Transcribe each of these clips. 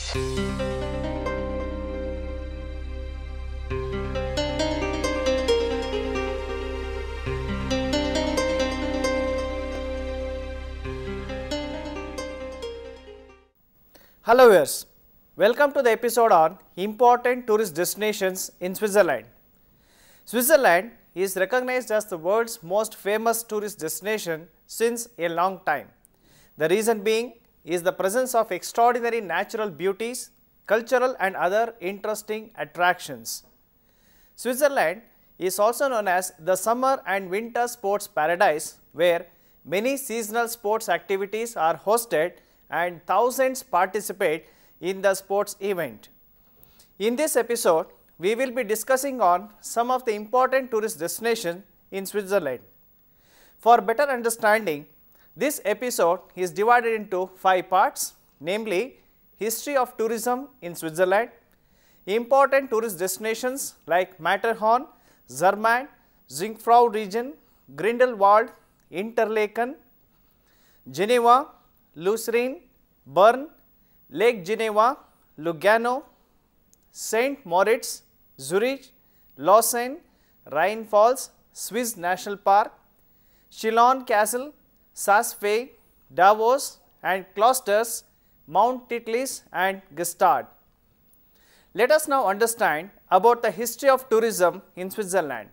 Hello viewers, welcome to the episode on important tourist destinations in Switzerland. Switzerland is recognized as the world's most famous tourist destination since a long time. The reason being is the presence of extraordinary natural beauties, cultural and other interesting attractions. Switzerland is also known as the summer and winter sports paradise, where many seasonal sports activities are hosted and thousands participate in the sports event. In this episode, we will be discussing on some of the important tourist destinations in Switzerland. For better understanding, this episode is divided into 5 parts, namely history of tourism in Switzerland, important tourist destinations like Matterhorn, ZERMATT, JUNGFRAU region, Grindelwald, INTERLAKEN, Geneva, Lausanne, Bern, Lake Geneva, Lugano, St. Moritz, Zurich, Lausanne, Rhine Falls, Swiss National Park, Schillon Castle, Saas-Fee, Davos and Klosters, Mount Titlis and Gstaad. Let us now understand about the history of tourism in Switzerland.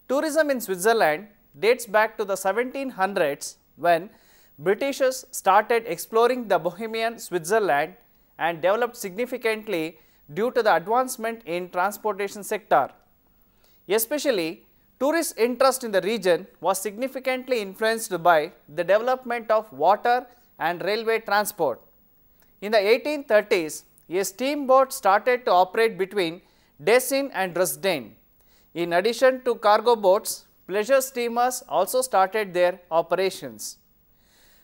Tourism in Switzerland dates back to the 1700s when Britishers started exploring the Bohemian Switzerland and developed significantly due to the advancement in transportation sector. Especially, tourist interest in the region was significantly influenced by the development of water and railway transport. In the 1830s, a steamboat started to operate between Dessine and Dresden. In addition to cargo boats, pleasure steamers also started their operations.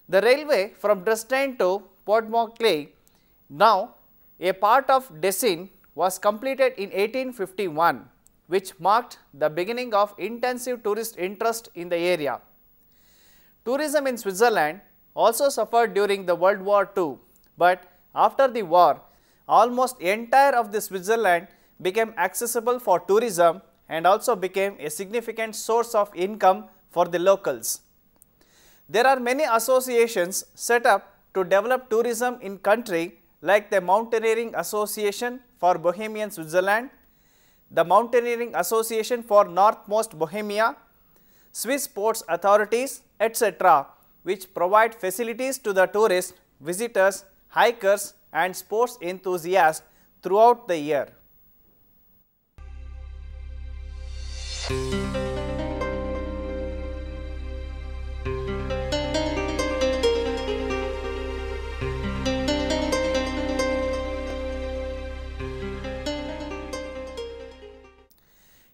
The railway from Dresden to Port-Moresby, now a part of Dessine, was completed in 1851, which marked the beginning of intensive tourist interest in the area. Tourism in Switzerland also suffered during the World War II, but after the war, almost entire of the Switzerland became accessible for tourism and also became a significant source of income for the locals. There are many associations set up to develop tourism in country like the Mountaineering Association for Bohemian Switzerland, the Mountaineering Association for Northmost Bohemia, Swiss Sports Authorities, etc., which provide facilities to the tourists, visitors, hikers and sports enthusiasts throughout the year.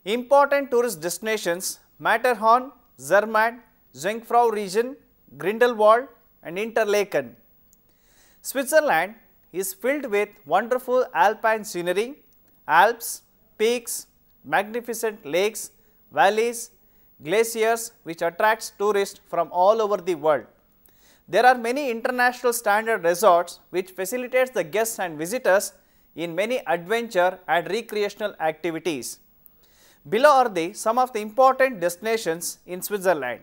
Important tourist destinations: Matterhorn, ZERMATT, JUNGFRAU region, Grindelwald and Interlaken. Switzerland is filled with wonderful alpine scenery, Alps, peaks, magnificent lakes, valleys, glaciers which attracts tourists from all over the world. There are many international standard resorts which facilitates the guests and visitors in many adventure and recreational activities. Below are some of the important destinations in Switzerland.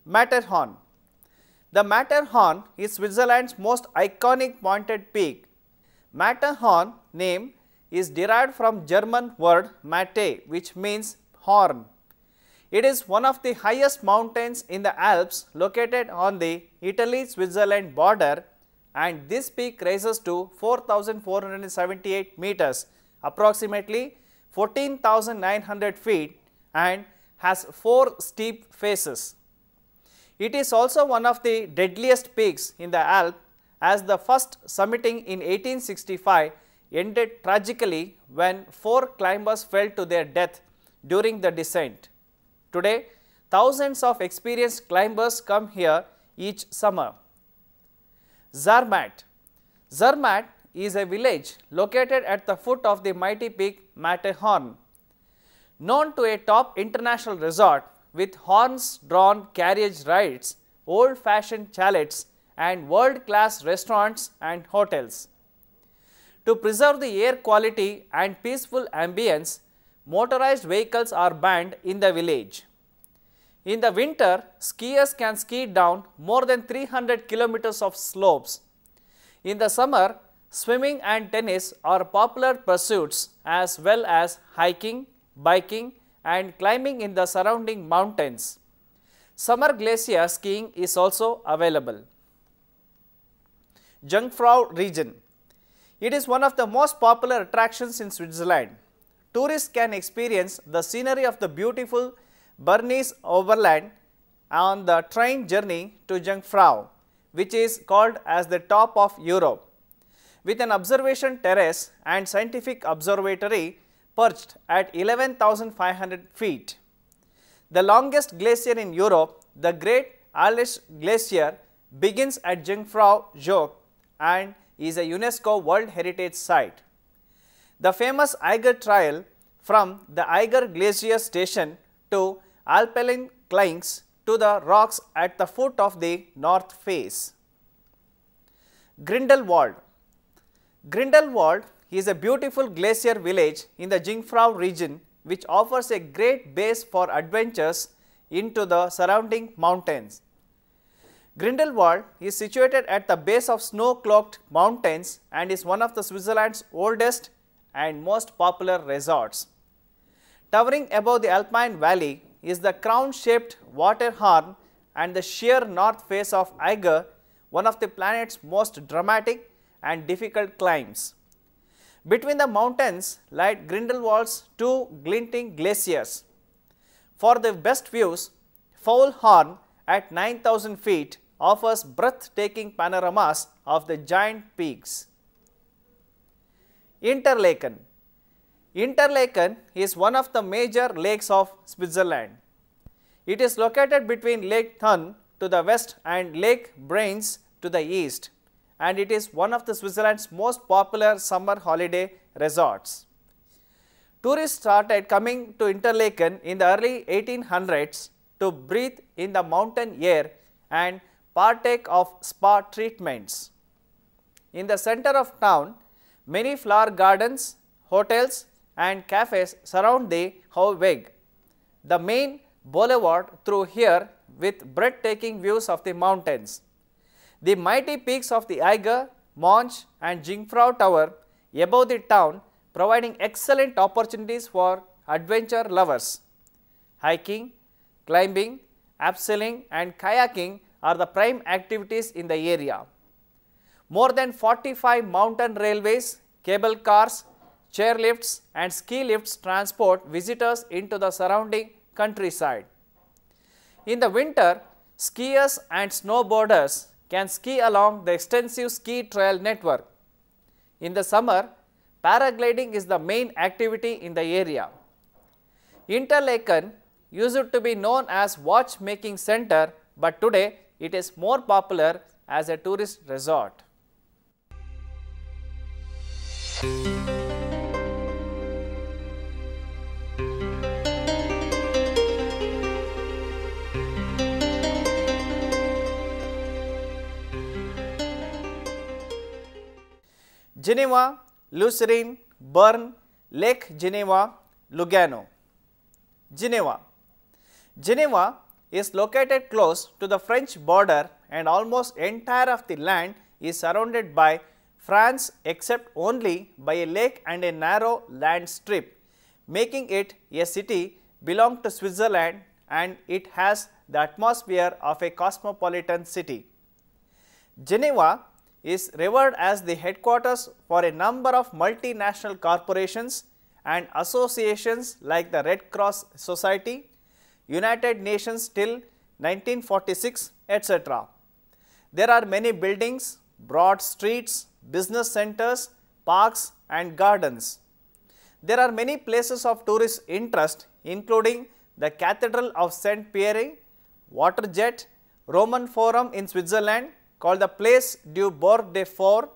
Matterhorn. The Matterhorn is Switzerland's most iconic pointed peak. Matterhorn name is derived from German word Matte, which means horn. It is one of the highest mountains in the Alps located on the Italy-Switzerland border, and this peak rises to 4,478 meters, approximately 14,900 feet, and has 4 steep faces. It is also one of the deadliest peaks in the Alps, as the first summiting in 1865 ended tragically when 4 climbers fell to their death during the descent. Today, thousands of experienced climbers come here each summer. ZERMATT. ZERMATT is a village located at the foot of the mighty peak Matterhorn. Known to a top international resort with horns-drawn carriage rides, old-fashioned chalets and world-class restaurants and hotels. To preserve the air quality and peaceful ambience, motorized vehicles are banned in the village. In the winter, skiers can ski down more than 300 kilometers of slopes. In the summer, swimming and tennis are popular pursuits as well as hiking, biking and climbing in the surrounding mountains. Summer glacier skiing is also available. Jungfrau region. It is one of the most popular attractions in Switzerland. Tourists can experience the scenery of the beautiful Bernese Oberland on the train journey to Jungfrau, which is called as the top of Europe, with an observation terrace and scientific observatory perched at 11,500 feet. The longest glacier in Europe, the Great Altes Glacier, begins at Jungfrau Joch and is a UNESCO World Heritage Site. The famous Eiger Trail from the Eiger Glacier Station to Alpine clings to the rocks at the foot of the north face. Grindelwald. Grindelwald is a beautiful glacier village in the Jungfrau region which offers a great base for adventures into the surrounding mountains. Grindelwald is situated at the base of snow-cloaked mountains and is one of the Switzerland's oldest and most popular resorts. Towering above the Alpine valley is the crown-shaped MATTERHORN and the sheer north face of Eiger, one of the planet's most dramatic and difficult climbs. Between the mountains lie Grindelwald's two glinting glaciers. For the best views, Faulhorn at 9,000 feet offers breathtaking panoramas of the giant peaks. Interlaken. Interlaken is one of the major lakes of Switzerland. It is located between Lake Thun to the west and Lake Brains to the east, and it is one of the Switzerland's most popular summer holiday resorts. Tourists started coming to Interlaken in the early 1800s to breathe in the mountain air and partake of spa treatments. In the center of town, many flower gardens, hotels and cafes surround the Hauptweg, the main boulevard through here with breathtaking views of the mountains. The mighty peaks of the Eiger, Monch and Jungfrau Tower above the town providing excellent opportunities for adventure lovers. Hiking, climbing, abseiling and kayaking are the prime activities in the area. More than 45 mountain railways, cable cars, chairlifts and ski lifts transport visitors into the surrounding countryside. In the winter, skiers and snowboarders can ski along the extensive ski trail network. In the summer, paragliding is the main activity in the area. Interlaken used to be known as watchmaking center, but today it is more popular as a tourist resort. Geneva, Lucerne, Bern, Lake Geneva, Lugano. Geneva. Geneva is located close to the French border and almost entire of the land is surrounded by France except only by a lake and a narrow land strip, making it a city belong to Switzerland, and it has the atmosphere of a cosmopolitan city. Geneva is revered as the headquarters for a number of multinational corporations and associations like the Red Cross Society, United Nations till 1946, etc. There are many buildings, broad streets, business centers, parks and gardens. There are many places of tourist interest including the Cathedral of St. Pierre, Waterjet, Roman Forum in Switzerland called the Place du Bord de Fort,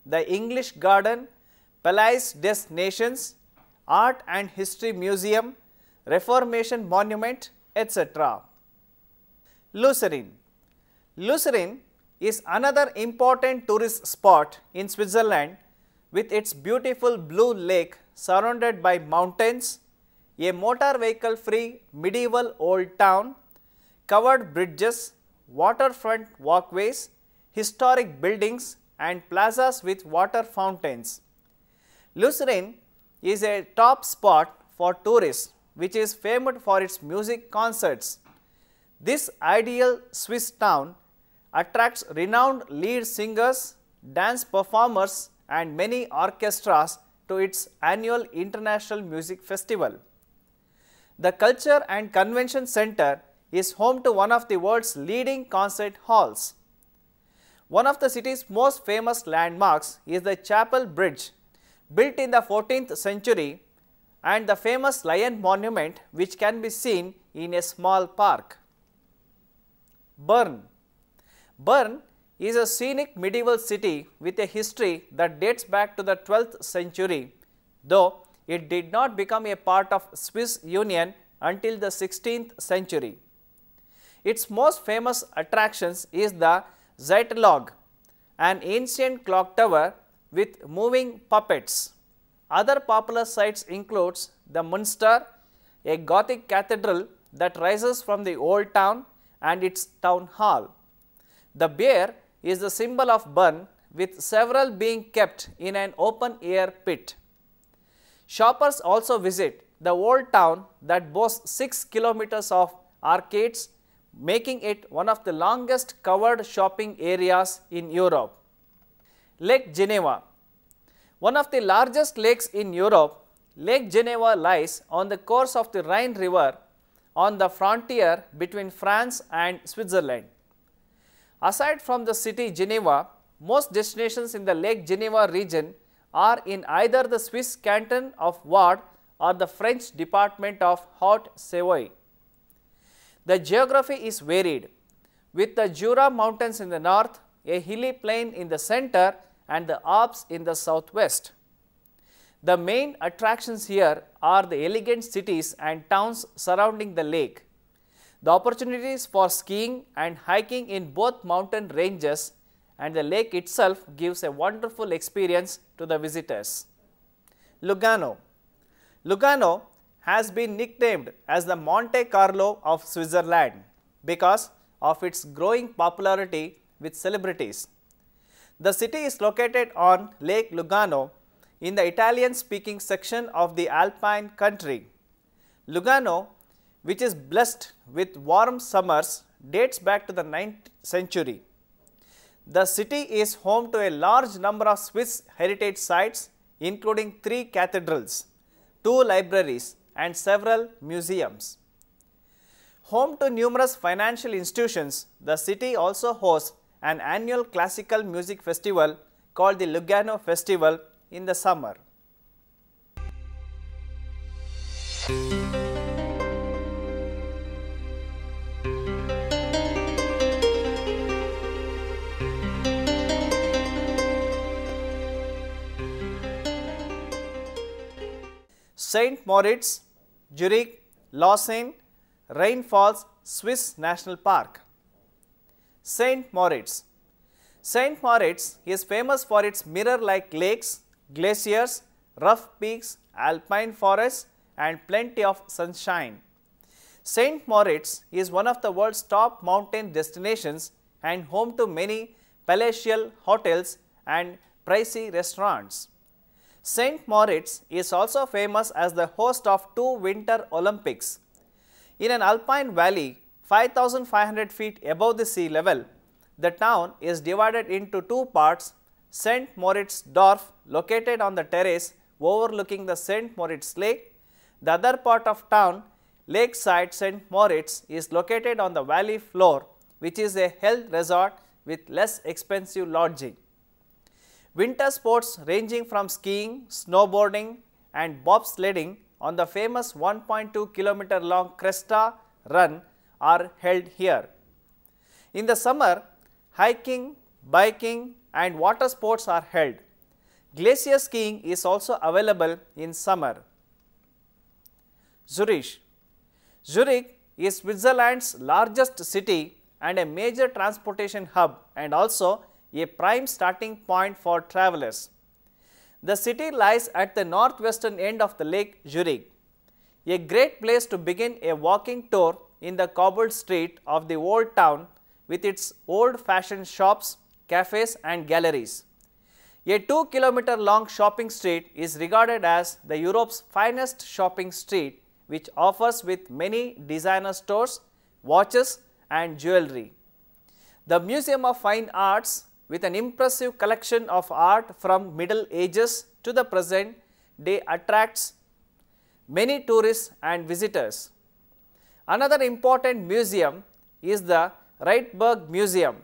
the English Garden, Palais des Nations, Art and History Museum, Reformation Monument, etc. Lucerne. Lucerne is another important tourist spot in Switzerland with its beautiful blue lake surrounded by mountains, a motor vehicle free medieval old town, covered bridges, waterfront walkways, historic buildings and plazas with water fountains. Lucerne is a top spot for tourists which is famed for its music concerts. This ideal Swiss town attracts renowned lead singers, dance performers and many orchestras to its annual International Music Festival. The Culture and Convention Center is home to one of the world's leading concert halls. One of the city's most famous landmarks is the Chapel Bridge, built in the 14th century, and the famous Lion Monument which can be seen in a small park. Bern. Bern is a scenic medieval city with a history that dates back to the 12th century, though it did not become a part of Swiss Union until the 16th century. Its most famous attractions is the Zeitloge, an ancient clock tower with moving puppets. Other popular sites includes the Münster, a Gothic cathedral that rises from the old town and its town hall. The bear is the symbol of Bern, with several being kept in an open air pit. Shoppers also visit the old town that boasts 6 kilometers of arcades, making it one of the longest covered shopping areas in Europe. Lake Geneva. One of the largest lakes in Europe, Lake Geneva lies on the course of the Rhine River on the frontier between France and Switzerland. Aside from the city Geneva, most destinations in the Lake Geneva region are in either the Swiss canton of Waadt or the French department of Haute-Savoie. The geography is varied, with the Jura mountains in the north, a hilly plain in the center and the Alps in the southwest. The main attractions here are the elegant cities and towns surrounding the lake. The opportunities for skiing and hiking in both mountain ranges and the lake itself gives a wonderful experience to the visitors. Lugano. Lugano has been nicknamed as the Monte Carlo of Switzerland because of its growing popularity with celebrities. The city is located on Lake Lugano in the Italian-speaking section of the Alpine country. Lugano, which is blessed with warm summers, dates back to the 9th century. The city is home to a large number of Swiss heritage sites, including 3 cathedrals, 2 libraries and several museums. Home to numerous financial institutions, the city also hosts an annual classical music festival called the Lugano Festival in the summer. St. Moritz, Zurich, Lausanne, Rhine Falls Swiss National Park. St. Moritz. St. Moritz is famous for its mirror-like lakes, glaciers, rough peaks, alpine forests and plenty of sunshine. St. Moritz is one of the world's top mountain destinations and home to many palatial hotels and pricey restaurants. St. Moritz is also famous as the host of 2 Winter Olympics. In an alpine valley 5,500 feet above the sea level, the town is divided into 2 parts: St. Moritz Dorf, located on the terrace overlooking the St. Moritz Lake. The other part of town, Lakeside St. Moritz, is located on the valley floor, which is a health resort with less expensive lodging. Winter sports ranging from skiing, snowboarding and bobsledding on the famous 1.2 kilometer long Cresta Run are held here. In the summer, hiking, biking and water sports are held. Glacier skiing is also available in summer. Zurich. Zurich is Switzerland's largest city and a major transportation hub and also a prime starting point for travelers. The city lies at the northwestern end of the Lake Zurich, a great place to begin a walking tour in the cobbled street of the old town with its old-fashioned shops, cafes and galleries. A 2-kilometer long shopping street is regarded as the Europe's finest shopping street, which offers with many designer stores, watches and jewelry. The Museum of Fine Arts, with an impressive collection of art from Middle Ages to the present day, attracts many tourists and visitors. Another important museum is the Reichsberg Museum,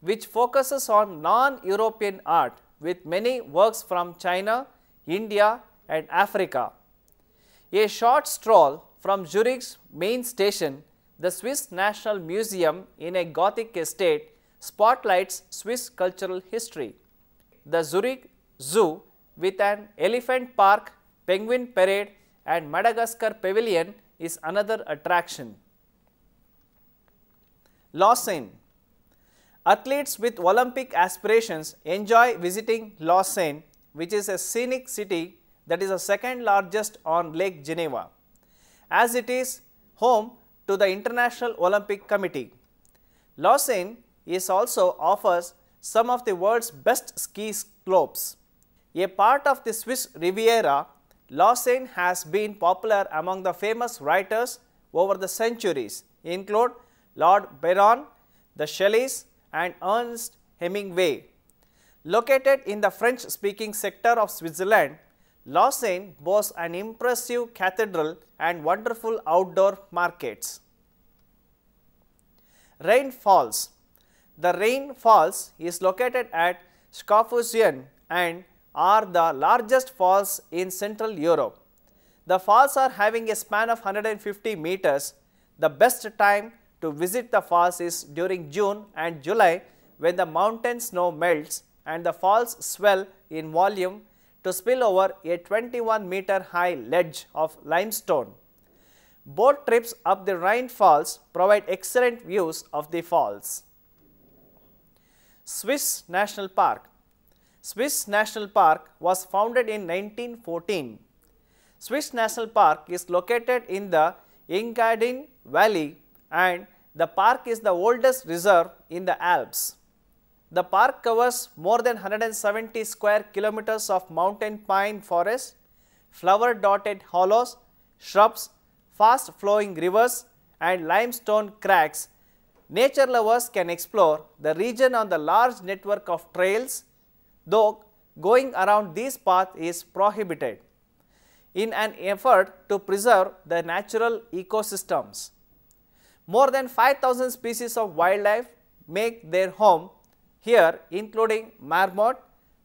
which focuses on non-European art with many works from China, India and Africa. A short stroll from Zurich's main station, the Swiss National Museum in a Gothic estate, spotlights Swiss cultural history. The Zurich Zoo, with an elephant park, penguin parade and Madagascar pavilion, is another attraction. Lausanne. Athletes with Olympic aspirations enjoy visiting Lausanne, which is a scenic city that is the second largest on Lake Geneva, as it is home to the International Olympic Committee. Lausanne also offers some of the world's best ski slopes. A part of the Swiss Riviera, Lausanne has been popular among the famous writers over the centuries, include Lord Byron, the Shelleys and Ernest Hemingway. Located in the French-speaking sector of Switzerland, Lausanne boasts an impressive cathedral and wonderful outdoor markets. Rhine Falls. The Rhine Falls is located at Schaffhausen and are the largest falls in Central Europe. The falls are having a span of 150 meters. The best time to visit the falls is during June and July, when the mountain snow melts and the falls swell in volume to spill over a 21-meter high ledge of limestone. Boat trips up the Rhine Falls provide excellent views of the falls. Swiss National Park. Swiss National Park was founded in 1914. Swiss National Park is located in the Engadin Valley, and the park is the oldest reserve in the Alps. The park covers more than 170 square kilometers of mountain pine forest, flower-dotted hollows, shrubs, fast-flowing rivers and limestone cracks. Nature lovers can explore the region on the large network of trails, though going around these paths is prohibited, in an effort to preserve the natural ecosystems. More than 5,000 species of wildlife make their home here, including marmot,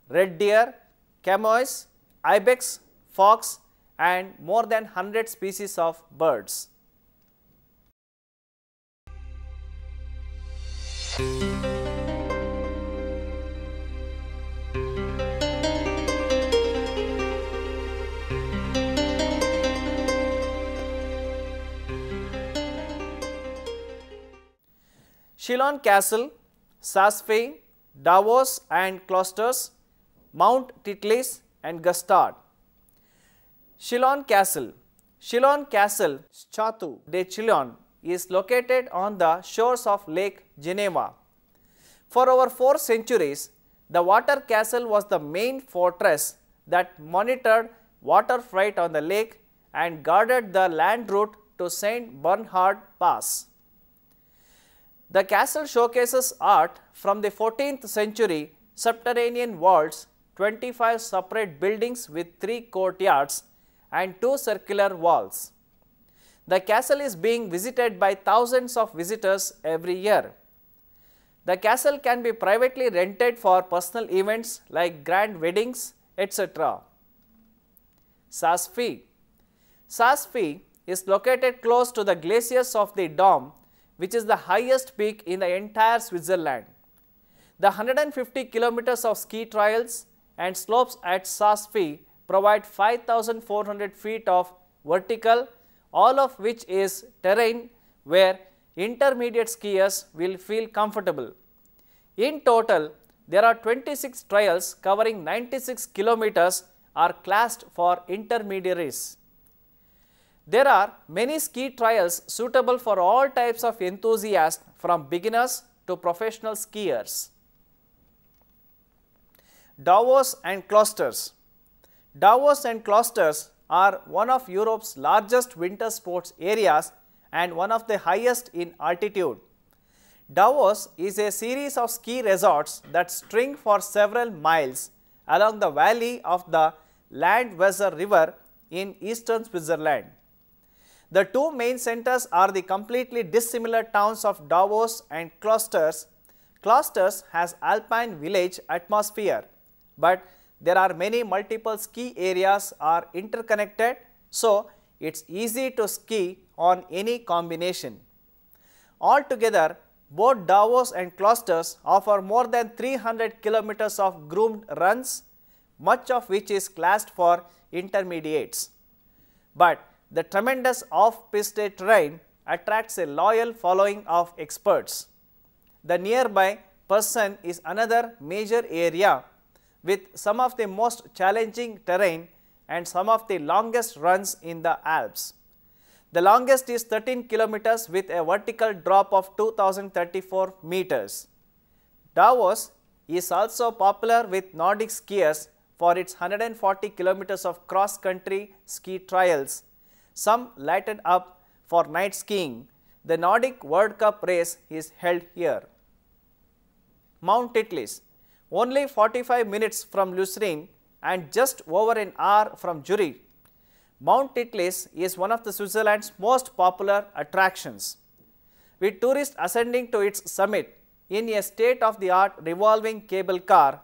red deer, chamois, ibex, fox and more than 100 species of birds. Schillon Castle, Saas-Fee, Davos and Cloisters, Mount Titlis and Gstaad. Schillon Castle. Schillon Castle, Château de Chillon, is located on the shores of Lake Geneva. For over 4 centuries, the water castle was the main fortress that monitored water freight on the lake and guarded the land route to St. Bernhard Pass. The castle showcases art from the 14th century, subterranean vaults, 25 separate buildings with 3 courtyards and 2 circular walls. The castle is being visited by thousands of visitors every year. The castle can be privately rented for personal events like grand weddings, etc. Saas-Fee. Saas-Fee is located close to the glaciers of the Dom, which is the highest peak in the entire Switzerland. The 150 kilometers of ski trails and slopes at Saas-Fee provide 5,400 feet of vertical, all of which is terrain where intermediate skiers will feel comfortable. In total, there are 26 trials covering 96 kilometers are classed for intermediaries. There are many ski trials suitable for all types of enthusiasts from beginners to professional skiers. Davos and Clusters. Davos and Clusters are one of Europe's largest winter sports areas and one of the highest in altitude. Davos is a series of ski resorts that string for several miles along the valley of the Landweser River in eastern Switzerland. The two main centers are the completely dissimilar towns of Davos and Clusters. Clusters has alpine village atmosphere, but there are many multiple ski areas are interconnected, so it's easy to ski on any combination. Altogether, both Davos and Clusters offer more than 300 kilometers of groomed runs, much of which is classed for intermediates. But the tremendous off-piste terrain attracts a loyal following of experts. The nearby Person is another major area with some of the most challenging terrain and some of the longest runs in the Alps. The longest is 13 kilometers with a vertical drop of 2034 meters. Davos is also popular with Nordic skiers for its 140 kilometers of cross-country ski trials, some lighted up for night skiing. The Nordic World Cup race is held here. Mount Titlis, only 45 minutes from Lucerne and just over an hour from Zurich. Mount Titlis is one of the Switzerland's most popular attractions. With tourists ascending to its summit in a state-of-the-art revolving cable car,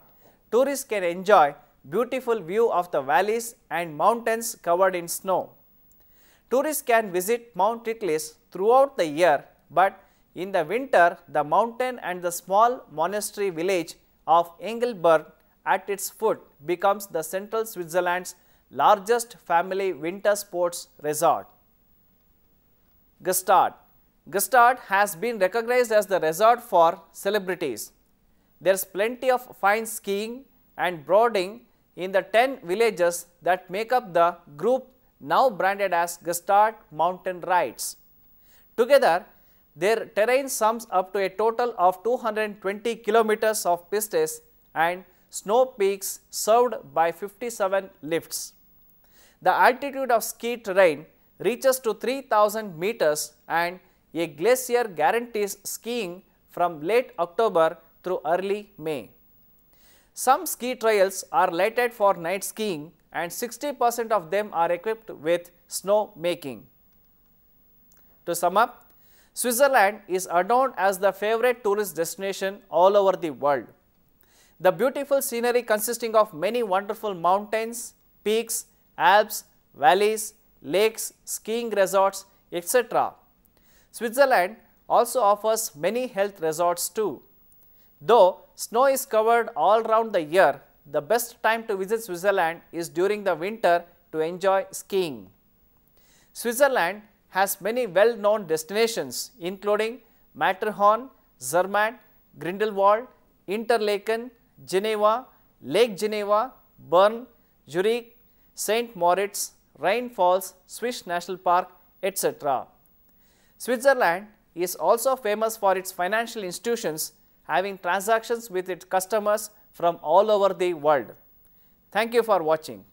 tourists can enjoy beautiful view of the valleys and mountains covered in snow. Tourists can visit Mount Titlis throughout the year, but in the winter, the mountain and the small monastery village of Engelberg at its foot becomes the central Switzerland's largest family winter sports resort. Gstaad. Gstaad has been recognized as the resort for celebrities. There is plenty of fine skiing and boarding in the 10 villages that make up the group now branded as Gstaad Mountain Rides. Together, their terrain sums up to a total of 220 kilometers of pistes and snow peaks served by 57 lifts. The altitude of ski terrain reaches to 3000 meters and a glacier guarantees skiing from late October through early May. Some ski trails are lighted for night skiing and 60% of them are equipped with snow making. To sum up, Switzerland is adorned as the favorite tourist destination all over the world. The beautiful scenery consisting of many wonderful mountains, peaks, Alps, valleys, lakes, skiing resorts, etc. Switzerland also offers many health resorts too. Though snow is covered all round the year, the best time to visit Switzerland is during the winter to enjoy skiing. Switzerland has many well-known destinations including Matterhorn, Zermatt, Grindelwald, Interlaken, Geneva, Lake Geneva, Bern, Zurich, St. Moritz, Rhine Falls, Swiss National Park, etc. Switzerland is also famous for its financial institutions having transactions with its customers from all over the world. Thank you for watching.